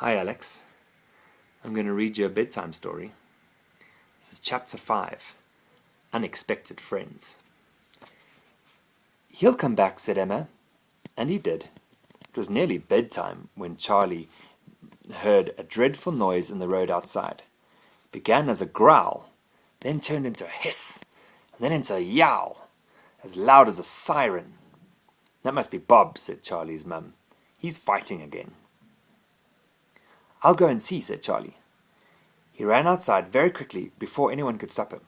Hi Alex, I'm going to read you a bedtime story. This is chapter 5, Unexpected Friends. "He'll come back," said Emma, and he did. It was nearly bedtime when Charlie heard a dreadful noise in the road outside. It began as a growl, then turned into a hiss, and then into a yowl, as loud as a siren. "That must be Bob," said Charlie's mum. "He's fighting again." "I'll go and see," said Charlie. He ran outside very quickly before anyone could stop him.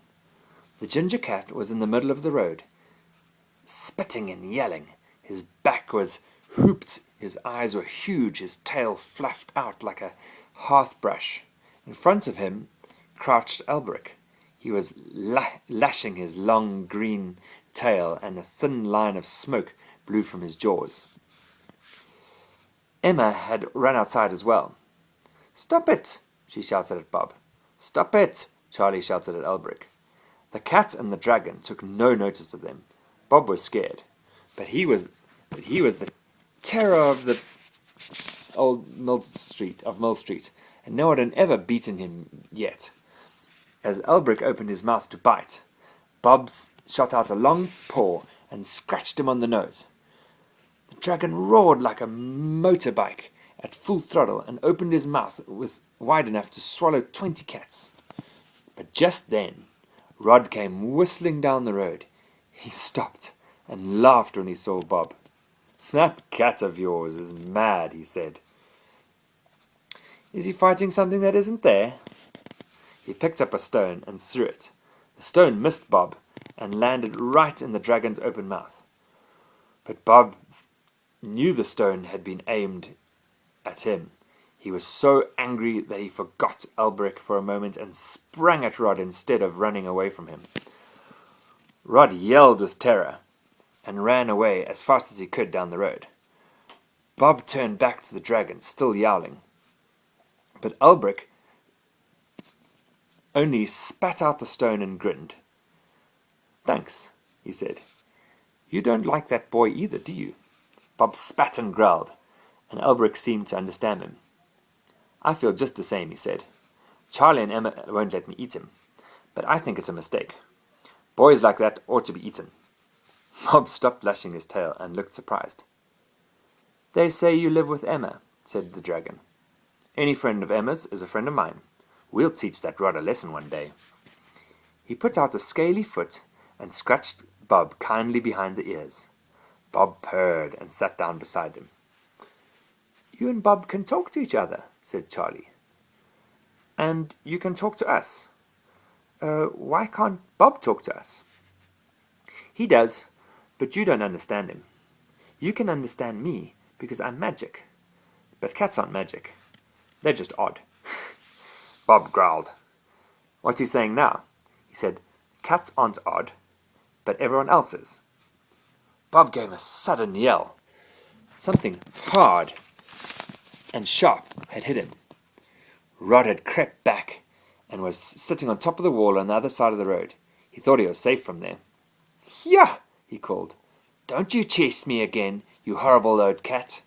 The ginger cat was in the middle of the road, spitting and yelling. His back was hooped, his eyes were huge, his tail fluffed out like a hearth brush. In front of him crouched Alberic. He was lashing his long green tail, and a thin line of smoke blew from his jaws. Emma had run outside as well. "Stop it!" she shouted at Bob. "Stop it!" Charlie shouted at Alberic. The cat and the dragon took no notice of them. Bob was scared, but he was the terror of the old Mill Street, and no one had ever beaten him yet. As Alberic opened his mouth to bite, Bob shot out a long paw and scratched him on the nose. The dragon roared like a motorbike at full throttle and opened his mouth wide enough to swallow 20 cats. But just then, Rod came whistling down the road. He stopped and laughed when he saw Bob. "That cat of yours is mad," he said. "Is he fighting something that isn't there?" He picked up a stone and threw it. The stone missed Bob and landed right in the dragon's open mouth. But Bob knew the stone had been aimed at him. He was so angry that he forgot Alberic for a moment and sprang at Rod instead of running away from him. Rod yelled with terror and ran away as fast as he could down the road. Bob turned back to the dragon, still yowling. But Alberic only spat out the stone and grinned. "Thanks," he said. "You don't like that boy either, do you?" Bob spat and growled, and Alberic seemed to understand him. "I feel just the same," he said. "Charlie and Emma won't let me eat him, but I think it's a mistake. Boys like that ought to be eaten." Bob stopped lashing his tail and looked surprised. "They say you live with Emma," said the dragon. "Any friend of Emma's is a friend of mine. We'll teach that rod a lesson one day." He put out a scaly foot and scratched Bob kindly behind the ears. Bob purred and sat down beside him. "You and Bob can talk to each other," said Charlie. "And you can talk to us. Why can't Bob talk to us?" "He does, but you don't understand him. You can understand me because I'm magic. But cats aren't magic. They're just odd." Bob growled. "What's he saying now?" He said, "Cats aren't odd, but everyone else is." Bob gave a sudden yell. Something hard and sharp had hit him. Rod had crept back and was sitting on top of the wall on the other side of the road. He thought he was safe from there. "Yah!" he called. "Don't you chase me again, you horrible old cat."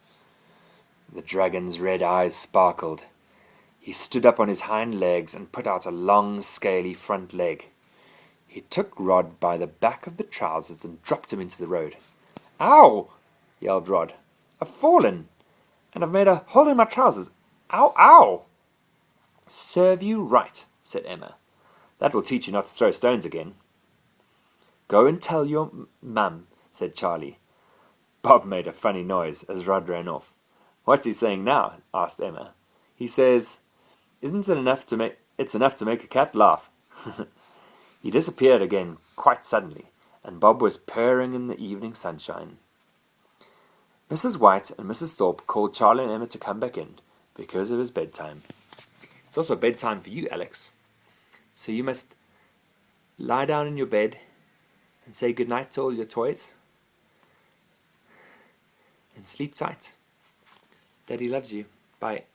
The dragon's red eyes sparkled. He stood up on his hind legs and put out a long, scaly front leg. He took Rod by the back of the trousers and dropped him into the road. "Ow!" yelled Rod. "I've fallen, and I've made a hole in my trousers. Ow, ow!" "Serve you right," said Emma. "That will teach you not to throw stones again." "Go and tell your mum," said Charlie. Bob made a funny noise as Rod ran off. "What's he saying now?" asked Emma. "He says, it's enough to make a cat laugh." He disappeared again quite suddenly, and Bob was purring in the evening sunshine. Mrs. White and Mrs. Thorpe called Charlie and Emma to come back in because it was bedtime. It's also bedtime for you, Alex. So you must lie down in your bed and say goodnight to all your toys. And sleep tight. Daddy loves you. Bye.